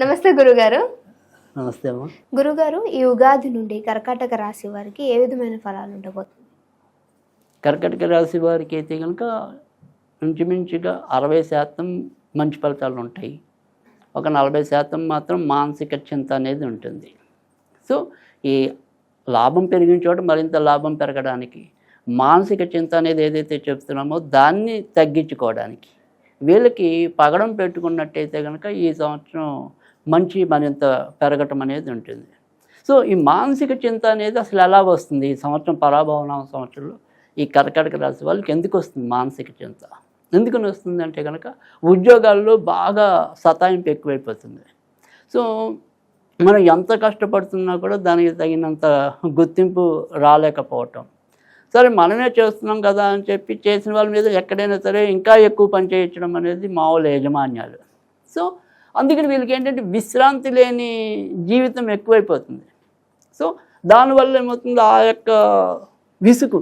నమస్తే గురుగారు. నమస్తే అమ్మా. గురుగారు, ఈ ఉగాది నుండి కర్కాటక రాశి వారికి ఏ విధమైన ఫలాలు ఉండబోతుంది? కర్కాటక రాశి వారికి అయితే కనుక ఇంచుమించుగా 60% మంచి ఫలితాలు ఉంటాయి. ఒక 40% మాత్రం మానసిక చింత అనేది ఉంటుంది. సో ఈ లాభం పెరిగిన చోట మరింత లాభం పెరగడానికి, మానసిక చింత అనేది ఏదైతే చెప్తున్నామో దాన్ని తగ్గించుకోవడానికి వీళ్ళకి పగడం పెట్టుకున్నట్టయితే కనుక ఈ సంవత్సరం మంచి మరింత పెరగటం అనేది ఉంటుంది. సో ఈ మానసిక చింత అనేది అసలు ఎలా వస్తుంది? ఈ సంవత్సరం పరాభవన సంవత్సరంలో ఈ కర్కాటక రాశి వాళ్ళకి ఎందుకు వస్తుంది మానసిక చింత? ఎందుకని వస్తుంది అంటే కనుక ఉద్యోగాల్లో బాగా సతాయింపు ఎక్కువైపోతుంది. సో మనం ఎంత కష్టపడుతున్నా కూడా దానికి తగినంత గుర్తింపు రాలేకపోవటం. సరే మనమే చేస్తున్నాం కదా అని చెప్పి చేసిన వాళ్ళ మీద ఎక్కడైనా సరే ఇంకా ఎక్కువ పని చేయించడం అనేది మామూలు యాజమాన్యాలు. సో అందుకని వీళ్ళకి ఏంటంటే విశ్రాంతి లేని జీవితం ఎక్కువైపోతుంది. సో దానివల్ల ఏమవుతుంది, ఆ యొక్క విసుగు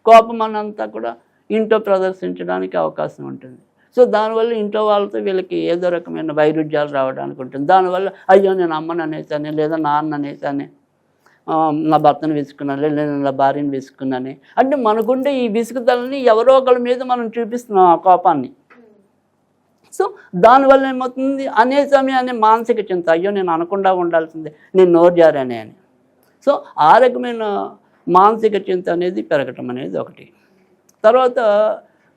కోపం అనంతా కూడా ఇంట్లో ప్రదర్శించడానికి అవకాశం ఉంటుంది. సో దానివల్ల ఇంట్లో వాళ్ళతో వీళ్ళకి ఏదో రకమైన వైరుధ్యాలు రావడానికి ఉంటుంది. దానివల్ల అయ్యో నేను అమ్మని అనేసాను, లేదా నాన్న అనేసాను, నా భర్తను విసుకున్నాను, లేదా నా భార్యను విసుకున్నాను అంటే మనకుండే ఈ విసుగుదలని ఎవరో ఒకళ్ళ మీద మనం చూపిస్తున్నాం ఆ కోపాన్ని. సో దానివల్ల ఏమవుతుంది, అనేసామి అనే మానసిక చింత, అయ్యో నేను అనకుండా ఉండాల్సిందే, నేను నోరు జారానే అని. సో ఆ రకమైన మానసిక చింత అనేది పెరగటం అనేది ఒకటి. తర్వాత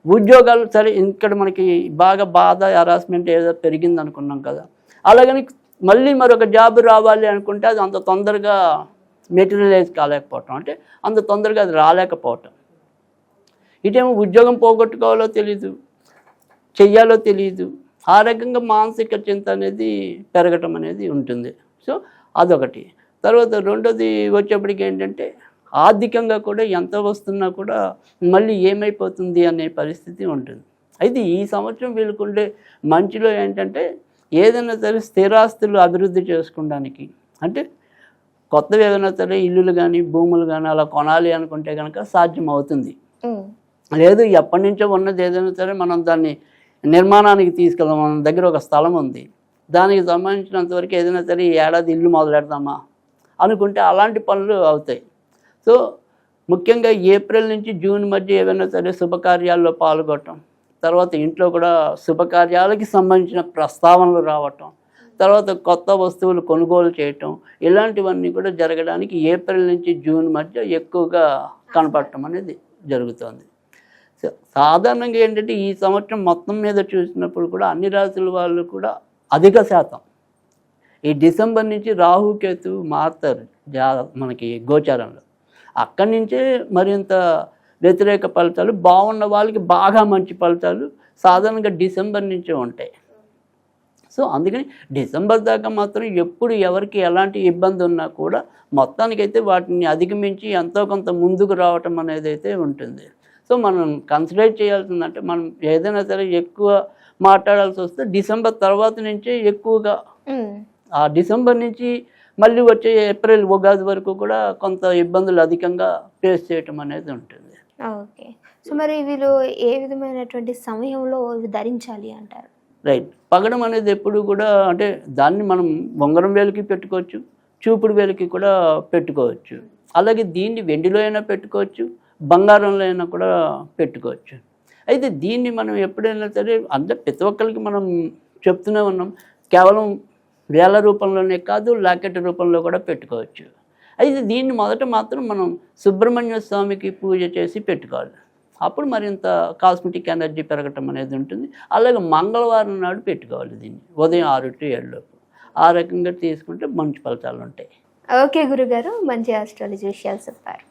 ఉద్యోగాలు సరే ఇక్కడ మనకి బాగా బాధ హరాస్మెంట్ ఏదో పెరిగింది అనుకున్నాం కదా, అలాగని మళ్ళీ మరొక జాబ్ రావాలి అనుకుంటే అది అంత తొందరగా మెటీరియలైజ్ కాలేకపోవటం, అంటే అంత తొందరగా అది రాలేకపోవటం. ఇటేమో ఉద్యోగం పోగొట్టుకోవాలో తెలీదు, చెయ్యాలో తెలియదు. ఆ రకంగా మానసిక చింత అనేది పెరగటం అనేది ఉంటుంది. సో అదొకటి. తర్వాత రెండోది వచ్చేప్పటికి ఏంటంటే ఆర్థికంగా కూడా ఎంత వస్తున్నా కూడా మళ్ళీ ఏమైపోతుంది అనే పరిస్థితి ఉంటుంది. అయితే ఈ సంవత్సరం వీళ్ళకుండే మంచిలో ఏంటంటే ఏదైనా సరే స్థిరాస్తులు అభివృద్ధి చేసుకోవడానికి, అంటే కొత్తవి ఏదైనా సరే ఇల్లులు కానీ భూములు కానీ అలా కొనాలి అనుకుంటే కనుక సాధ్యం అవుతుంది. లేదు ఎప్పటి నుంచో ఉన్నది ఏదైనా సరే మనం దాన్ని నిర్మాణానికి తీసుకెళ్దాం, మన దగ్గర ఒక స్థలం ఉంది, దానికి సంబంధించినంతవరకు ఏదైనా సరే ఈ ఏడాది ఇల్లు మొదలెడదామా అనుకుంటే అలాంటి పనులు అవుతాయి. సో ముఖ్యంగా ఏప్రిల్ నుంచి జూన్ మధ్య ఏవైనా సరే శుభకార్యాల్లో పాల్గొనటం, తర్వాత ఇంట్లో కూడా శుభకార్యాలకి సంబంధించిన ప్రస్తావనలు రావటం, తర్వాత కొత్త వస్తువులు కొనుగోలు చేయటం, ఇలాంటివన్నీ కూడా జరగడానికి ఏప్రిల్ నుంచి జూన్ మధ్య ఎక్కువగా కనపడటం అనేది జరుగుతుంది. సో సాధారణంగా ఏంటంటే ఈ సంవత్సరం మొత్తం మీద చూసినప్పుడు కూడా అన్ని రాశుల వాళ్ళు కూడా అధిక శాతం ఈ డిసెంబర్ నుంచి రాహుకేతు మారుతారు మనకి గోచారంలో. అక్కడి నుంచే మరింత వ్యతిరేక ఫలితాలు, బాగున్న వాళ్ళకి బాగా మంచి ఫలితాలు సాధారణంగా డిసెంబర్ నుంచే ఉంటాయి. సో అందుకని డిసెంబర్ దాకా మాత్రం ఎప్పుడు ఎవరికి ఎలాంటి ఇబ్బంది ఉన్నా కూడా మొత్తానికైతే వాటిని అధిగమించి ఎంతో కొంత ముందుకు రావటం అనేది అయితే ఉంటుంది. సో మనం కన్సిడర్ చేయాల్సిందంటే మనం ఏదైనా సరే ఎక్కువ మాట్లాడాల్సి వస్తే డిసెంబర్ తర్వాత నుంచే ఎక్కువగా, ఆ డిసెంబర్ నుంచి మళ్ళీ వచ్చే ఏప్రిల్ ఉగాది వరకు కూడా కొంత ఇబ్బందులు అధికంగా ఫేస్ చేయటం అనేది ఉంటుంది. ఓకే. సో మరి వీళ్ళు ఏ విధమైనటువంటి సమయంలో ఇవి ధరించాలి అంటారు? రైట్. పగడం అనేది ఎప్పుడు కూడా అంటే దాన్ని మనం ఉంగరం వేలుకి పెట్టుకోవచ్చు, చూపుడు వేలుకి కూడా పెట్టుకోవచ్చు. అలాగే దీన్ని వెండిలో అయినా పెట్టుకోవచ్చు, బంగారంలో అయినా కూడా పెట్టుకోవచ్చు. అయితే దీన్ని మనం ఎప్పుడైనా సరే అంటే ప్రతి ఒక్కరికి మనం చెప్తూనే ఉన్నాం, కేవలం వేల రూపంలోనే కాదు లాకెట్ రూపంలో కూడా పెట్టుకోవచ్చు. అయితే దీన్ని మొదట మాత్రం మనం సుబ్రహ్మణ్య స్వామికి పూజ చేసి పెట్టుకోవాలి. అప్పుడు మరింత కాస్మెటిక్ ఎనర్జీ పెరగటం అనేది ఉంటుంది. అలాగే మంగళవారం నాడు పెట్టుకోవాలి దీన్ని, ఉదయం 6 to 7 లోపు. ఆ రకంగా తీసుకుంటే మంచి ఫలితాలు ఉంటాయి. ఓకే గురుగారు, మంచి ఆస్ట్రాలజీ విషయాలు చెప్పారు.